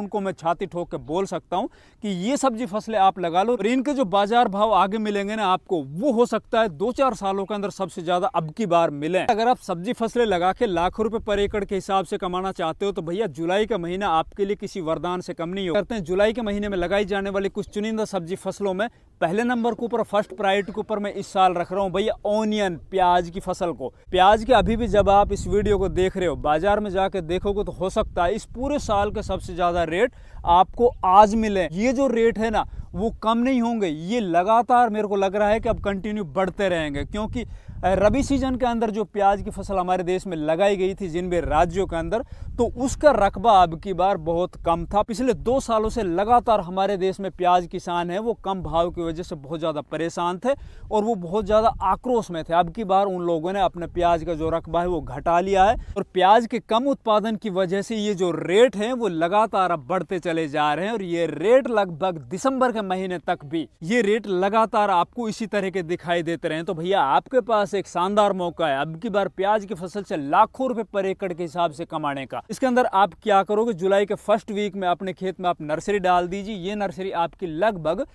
उनको मैं छाती ठोक के बोल सकता हूं कि ये सब्जी फसलें आप लगा लो और इनके जो बाजार भाव आगे मिलेंगे ना आपको, वो हो सकता है 2-4 सालों के अंदर सबसे ज्यादा अब की बार मिले। अगर आप सब्जी फसलें लगा के लाखों रुपए पर एकड़ के हिसाब से कमाना चाहते हो तो भैया जुलाई का महीना आपके लिए किसी वरदान से कम नहीं हो। करते हैं जुलाई के महीने में लगाई जाने वाली कुछ चुनिंदा सब्जी फसलों में पहले नंबर के ऊपर, फर्स्ट प्रायोरिटी के ऊपर मैं इस साल रख रहा हूं भैया ऑनियन, प्याज की फसल को। प्याज के अभी भी जब आप इस वीडियो को देख रहे हो, बाजार में जाके देखोगे तो हो सकता है इस पूरे साल के सबसे ज्यादा रेट आपको आज मिले। ये जो रेट है ना वो कम नहीं होंगे, ये लगातार मेरे को लग रहा है कि अब कंटिन्यू बढ़ते रहेंगे, क्योंकि रबी सीजन के अंदर जो प्याज की फसल हमारे देश में लगाई गई थी जिन भी राज्यों के अंदर, तो उसका रकबा अब की बार बहुत कम था। पिछले 2 सालों से लगातार हमारे देश में प्याज किसान है वो कम भाव की वजह से बहुत ज़्यादा परेशान थे और वो बहुत ज़्यादा आक्रोश में थे। अब की बार उन लोगों ने अपने प्याज का जो रकबा है वो घटा लिया है और प्याज के कम उत्पादन की वजह से ये जो रेट है वो लगातार अब बढ़ते चले जा रहे हैं और ये रेट लगभग दिसंबर के महीने तक भी ये रेट लगातार आपको इसी तरह के दिखाई देते रहे। तो भैया आपके पास एक शानदार मौका है अब की बार प्याज की फसल से लाखों रुपए पर एकड़ के हिसाब से कमाने का। इसके अंदर आप क्या करोगे, जुलाई के फर्स्ट वीक में अपने खेत में आप नर्सरी डाल दीजिए। ये नर्सरी आपकी लगभग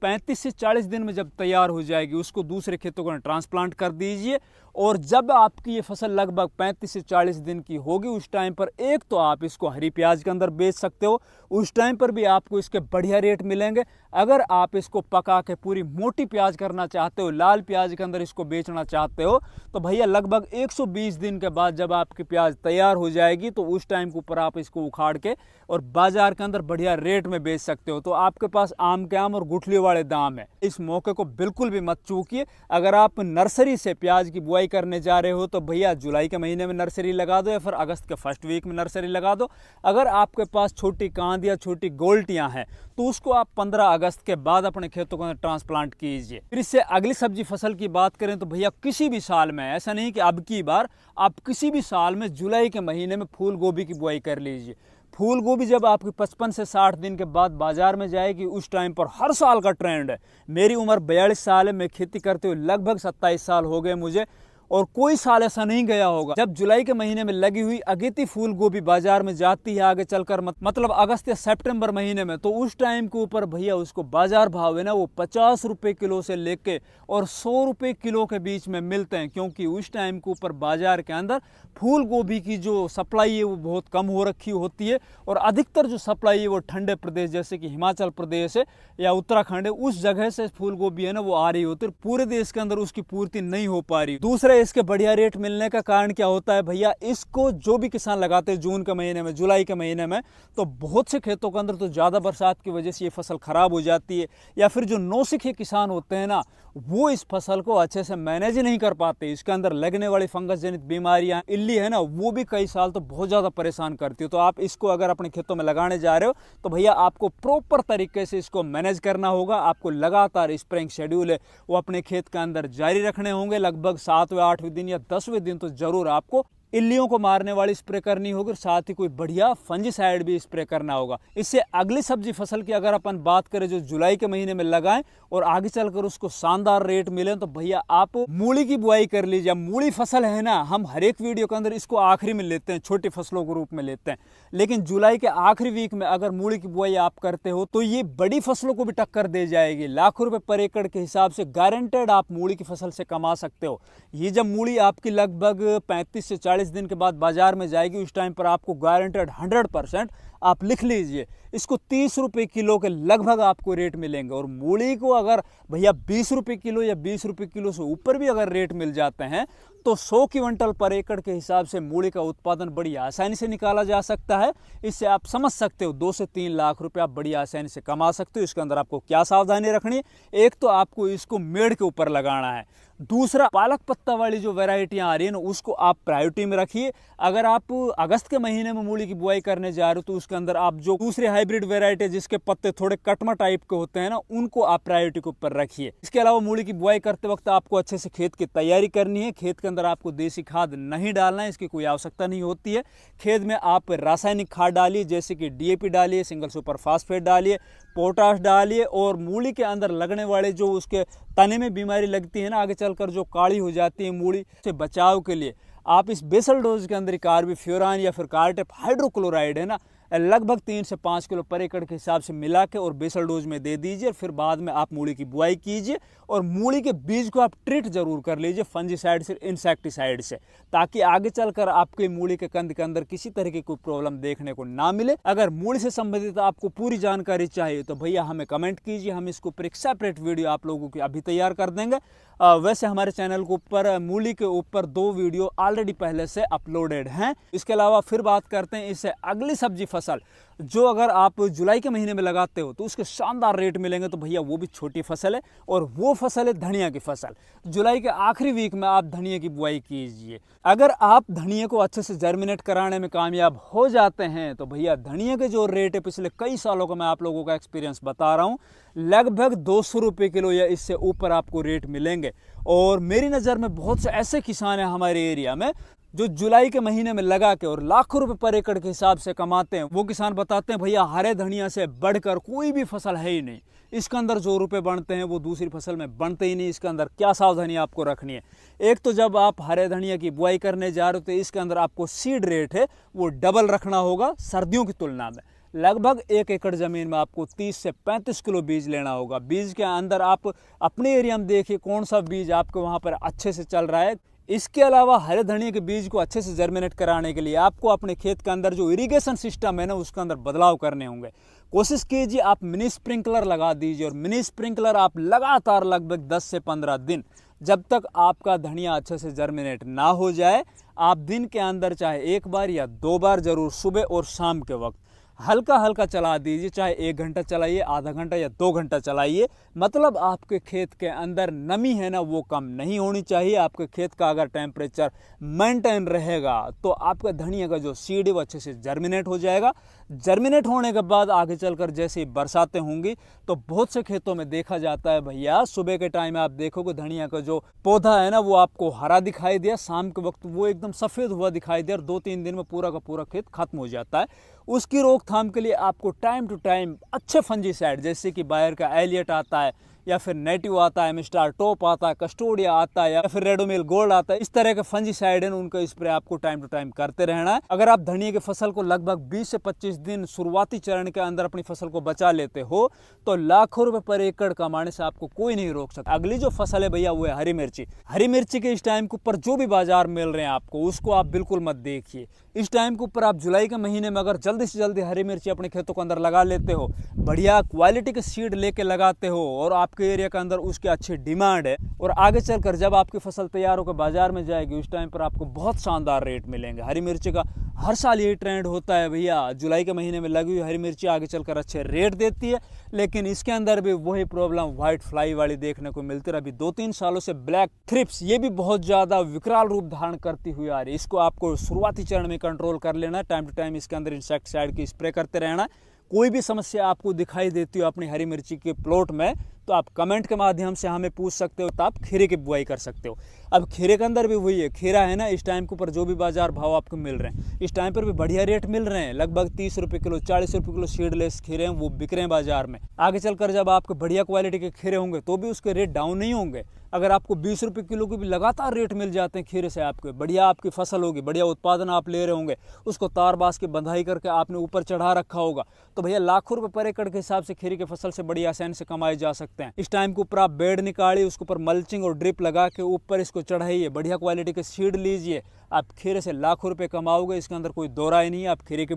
35 से 40 दिन में जब तैयार हो जाएगी उसको दूसरे खेतों को ट्रांसप्लांट कर दीजिए और जब आपकी ये फसल लगभग 35 से 40 दिन की होगी उस टाइम पर एक तो आप इसको हरी प्याज के अंदर बेच सकते हो, उस टाइम पर भी आपको इसके बढ़िया रेट मिलेंगे। अगर आप इसको पका के पूरी मोटी प्याज करना चाहते हो, लाल प्याज के अंदर इसको बेचना चाहते हो, तो भैया लगभग 120 दिन के बाद जब आपकी प्याज तैयार हो जाएगी तो उस टाइम के ऊपर आप इसको उखाड़ के और बाजार के अंदर बढ़िया रेट में बेच सकते हो। तो आपके पास आम के आम और गुठली वाले दाम है। इस मौके को बिल्कुल भी मत चूकिए। अगर आप नर्सरी से प्याज की बुआई करने जा रहे हो तो भैया जुलाई के महीने में नर्सरी लगा दो या फिर अगस्त के फर्स्ट वीक में नर्सरी लगा दो। अगर आपके पास छोटी कांद या छोटी गोल्टियां हैं तो उसको आप 15 अगस्त के बाद अपने खेतों को ट्रांसप्लांट कीजिए। फिर इससे अगली सब्जी फसल की बात करें तो भैया किसी भी साल में, ऐसा नहीं कि अब की बार, आप किसी भी साल में जुलाई के महीने में फूल गोभी की बुआई कर लीजिए। फूल गोभी जब आपकी 55 से 60 दिन के बाद बाजार में जाएगी उस टाइम पर हर साल का ट्रेंड है। मेरी उम्र 42 साल है, मैं खेती करते हुए लगभग 27 साल हो गए मुझे और कोई साल ऐसा नहीं गया होगा जब जुलाई के महीने में लगी हुई अगेती फूल गोभी बाजार में जाती है आगे चलकर, मतलब अगस्त या सितंबर महीने में, तो उस टाइम के ऊपर भैया उसको बाजार भाव है ना वो 50 रुपए किलो से लेके और 100 रुपए किलो के बीच में मिलते हैं, क्योंकि उस टाइम के ऊपर बाजार के अंदर फूल गोभी की जो सप्लाई है वो बहुत कम हो रखी होती है और अधिकतर जो सप्लाई है वो ठंडे प्रदेश जैसे कि हिमाचल प्रदेश है या उत्तराखंड है, उस जगह से फूल गोभी है ना वो आ रही होती है। पूरे देश के अंदर उसकी पूर्ति नहीं हो पा रही। दूसरा इसके बढ़िया रेट मिलने का कारण क्या होता है भैया, इसको जो भी किसान लगाते हैं जून के महीने में, जुलाई के महीने में, तो बहुत से खेतों के अंदर तो ज़्यादा बरसात की वजह से ये फसल खराब हो जाती है या फिर जो नौसिखिए किसान होते हैं ना वो इस फसल को अच्छे से मैनेज नहीं कर पाते। इसके अंदर लगने वाली फंगस जनित बीमारियां, इल्ली है ना, वो भी कई साल तो बहुत ज़्यादा परेशान करती है। तो आप इसको अगर अपने खेतों में लगाने जा रहे हो तो भैया आपको प्रॉपर तरीके से इसको मैनेज करना होगा। आपको लगातार स्प्रेइंग शेड्यूल है वो अपने खेत के अंदर जारी रखने होंगे। लगभग 7वें 8वें दिन या 10वें दिन तो जरूर आपको इल्लियों को मारने वाली स्प्रे करनी होगी और साथ ही कोई बढ़िया फंजीसाइड भी स्प्रे करना होगा। इससे अगली सब्जी फसल की अगर अपन बात करें जो जुलाई के महीने में लगाएं और आगे चलकर उसको शानदार रेट मिले तो भैया आप मूली की बुआई कर लीजिए। मूली फसल है ना, हम हर एक वीडियो के अंदर इसको आखिरी में लेते हैं, छोटी फसलों के रूप में लेते हैं, लेकिन जुलाई के आखिरी वीक में अगर मूली की बुआई आप करते हो तो ये बड़ी फसलों को भी टक्कर दे जाएगी। लाखों रुपए पर एकड़ के हिसाब से गारंटेड आप मूली की फसल से कमा सकते हो। ये जब मूली आपकी लगभग 35 से 40 दिन के बाद बाजार में जाएगी उस टाइम पर आपको गारंटेड 100% आप लिख लीजिए इसको 30 रुपए किलो के लगभग आपको रेट मिलेंगे। और मूली को अगर भैया 20 रुपए किलो या 20 रुपए किलो से ऊपर भी अगर रेट मिल जाते हैं तो 100 क्विंटल पर एकड़ के हिसाब से मूली का उत्पादन बड़ी आसानी से निकाला जा सकता है। इससे आप समझ सकते हो 2 से 3 लाख रुपए आप बड़ी आसानी से कमा सकते हो। इसके अंदर आपको क्या सावधानी रखनी है, एक तो आपको इसको मेड़ के ऊपर लगाना है, दूसरा पालक पत्ता वाली जो वैरायटियां आ रही है ना उसको आप प्रायोरिटी में रखिए। अगर आप अगस्त के महीने में मूली की बुआई करने जा रहे हो तो उसके अंदर आप जो दूसरे हाइब्रिड वैरायटी जिसके पत्ते थोड़े कटमा टाइप के होते हैं ना उनको आप प्रायोरिटी के ऊपर रखिए। इसके अलावा मूली की बुआई करते वक्त आपको अच्छे से खेत की तैयारी करनी है। खेत के अंदर आपको देसी खाद नहीं डालना है, इसकी कोई आवश्यकता नहीं होती है। खेत में आप रासायनिक खाद डालिए जैसे कि DAP डालिए, सिंगल सुपर फास्फेट डालिए, पोटाश डालिए और मूली के अंदर लगने वाले जो उसके तने में बीमारी लगती है ना आगे चलकर जो काली हो जाती है मूली से बचाव के लिए आप इस बेसल डोज के अंदर कार्बोफ्यूरान या फिर कार्टेप हाइड्रोक्लोराइड है ना लगभग 3 से 5 किलो पर एकड़ के हिसाब से मिला के और बेसल डोज में दे दीजिए। फिर बाद में आप मूली की बुआई कीजिए और मूली के बीज को आप ट्रीट जरूर कर लीजिए फंजीसाइड से, इंसेक्टिसाइड से, ताकि आगे चलकर आपके मूली के कंद के अंदर किसी तरह की कोई प्रॉब्लम देखने को ना मिले। अगर मूली से संबंधित आपको पूरी जानकारी चाहिए तो भैया हमें कमेंट कीजिए, हम इसको ऊपर एक सेपरेट वीडियो आप लोगों की अभी तैयार कर देंगे। वैसे हमारे चैनल के ऊपर मूली के ऊपर 2 वीडियो ऑलरेडी पहले से अपलोडेड हैं। इसके अलावा फिर बात करते हैं इससे अगली सब्जी फसल, जो अगर आप जुलाई के महीने में लगाते हो तो उसके शानदार रेट मिलेंगे। तो भैया वो भी छोटी फसल है और वो फसल है धनिया की फसल। जुलाई के आखिरी वीक में आप धनिया की बुआई कीजिए। अगर आप धनिया को अच्छे से जर्मिनेट कराने में कामयाब हो जाते हैं तो भैया धनिया के जो रेट है पिछले कई सालों का मैं आप लोगों का एक्सपीरियंस बता रहा हूँ, लगभग 200 रुपये किलो या इससे ऊपर आपको रेट मिलेंगे। और मेरी नज़र में बहुत से ऐसे किसान हैं हमारे एरिया में जो जुलाई के महीने में लगा के और लाखों रुपए पर एकड़ के हिसाब से कमाते हैं। वो किसान बताते हैं भैया हरे धनिया से बढ़कर कोई भी फसल है ही नहीं, इसके अंदर जो रुपए बनते हैं वो दूसरी फसल में बनते ही नहीं। इसके अंदर क्या सावधानी आपको रखनी है, एक तो जब आप हरे धनिया की बुआई करने जा रहे हो तो इसके अंदर आपको सीड रेट है वो डबल रखना होगा सर्दियों की तुलना में। लगभग 1 एकड़ ज़मीन में आपको 30 से 35 किलो बीज लेना होगा। बीज के अंदर आप अपने एरिया में देखिए कौन सा बीज आपको वहाँ पर अच्छे से चल रहा है। इसके अलावा हरे धनिया के बीज को अच्छे से जर्मिनेट कराने के लिए आपको अपने खेत के अंदर जो इरिगेशन सिस्टम है ना उसके अंदर बदलाव करने होंगे। कोशिश कीजिए आप मिनी स्प्रिंकलर लगा दीजिए और मिनी स्प्रिंकलर आप लगातार लगभग 10 से 15 दिन, जब तक आपका धनिया अच्छे से जर्मिनेट ना हो जाए, आप दिन के अंदर चाहे 1 बार या 2 बार जरूर सुबह और शाम के वक्त हल्का हल्का चला दीजिए। चाहे 1 घंटा चलाइए, आधा घंटा या 2 घंटा चलाइए। मतलब आपके खेत के अंदर नमी है ना वो कम नहीं होनी चाहिए। आपके खेत का अगर टेम्परेचर मेंटेन रहेगा तो आपका धनिया का जो सीड है वो अच्छे से जर्मिनेट हो जाएगा। जर्मिनेट होने के बाद आगे चलकर जैसे ही बरसातें होंगी तो बहुत से खेतों में देखा जाता है भैया सुबह के टाइम में आप देखोगे धनिया का जो पौधा है ना वो आपको हरा दिखाई दिया, शाम के वक्त वो एकदम सफ़ेद हुआ दिखाई दिया और 2-3 दिन में पूरा का पूरा खेत खत्म हो जाता है। उसकी रोकथाम के लिए आपको टाइम टू टाइम अच्छे फंजीसाइड जैसे कि बायर का एलियट आता है या फिर नेटिव आता है, मिस्टर टॉप आता है, कस्टोडिया आता है या फिर रेडोमिल गोल्ड आता है, इस तरह के फंजीसाइड है उनका स्प्रे आपको टाइम टू टाइम करते रहना है। अगर आप धनिया की फसल को लगभग 20 से 25 दिन शुरुआती चरण के अंदर अपनी फसल को बचा लेते हो तो लाखों रुपए पर एकड़ कमाने से आपको कोई नहीं रोक सकता। अगली जो फसल है भैया वो है हरी मिर्ची। हरी मिर्ची के इस टाइम के ऊपर जो भी बाजार मिल रहे हैं आपको उसको आप बिल्कुल मत देखिए। इस टाइम के ऊपर आप जुलाई के महीने में अगर जल्दी से जल्दी हरी मिर्ची अपने खेतों के अंदर लगा लेते हो, बढ़िया क्वालिटी के सीड लेके लगाते हो और आपके एरिया के अंदर उसकी अच्छी डिमांड है और आगे चलकर जब आपकी फसल तैयार होकर बाजार में जाएगी उस टाइम पर आपको बहुत शानदार रेट मिलेंगे। हरी मिर्ची का हर साल यही ट्रेंड होता है भैया, जुलाई के महीने में लगी हुई हरी मिर्ची आगे चलकर अच्छे रेट देती है, लेकिन इसके अंदर भी वही प्रॉब्लम व्हाइट फ्लाई वाली देखने को मिलती है। अभी 2-3 सालों से ब्लैक थ्रिप्स ये भी बहुत ज़्यादा विकराल रूप धारण करती हुई आ रही है। इसको आपको शुरुआती चरण में कंट्रोल कर लेना है, टाइम टू टाइम इसके अंदर इंसेक्टिसाइड की स्प्रे करते रहना है। कोई भी समस्या आपको दिखाई देती हो अपनी हरी मिर्ची के प्लॉट में तो आप कमेंट के माध्यम से हमें पूछ सकते हो, तो आप खीरे की बुआई कर सकते हो। अब खीरे के अंदर भी वही है, खीरा है ना इस टाइम के ऊपर जो भी बाजार भाव आपको मिल रहे हैं इस टाइम पर भी बढ़िया रेट मिल रहे हैं। लगभग 30 रुपये किलो, 40 रुपये किलो सीडलेस खीरे हैं वो बिक रहे हैं बाजार में। आगे चलकर जब आपके बढ़िया क्वालिटी के खीरे होंगे तो भी उसके रेट डाउन नहीं होंगे। अगर आपको 20 रुपये किलो के भी लगातार रेट मिल जाते हैं खीरे से, आपके बढ़िया आपकी फसल होगी, बढ़िया उत्पादन आप ले रहे होंगे, उसको तार बास की बंधाई करके आपने ऊपर चढ़ा रखा होगा, तो भैया लाखों रुपए पर एकड़ के हिसाब से खीरे की फसल से बड़ी आसानी से कमाए जा सकते हैं। इस टाइम के ऊपर आप बेड निकालिए, उसके ऊपर मल्चिंग और ड्रिप लगा के ऊपर इसको चढ़ाइए, बढ़िया क्वालिटी के सीड लीजिए, आप खीरे से लाखों रुपए कमाओगे, इसके अंदर कोई दो राय नहीं है। आप खीरे के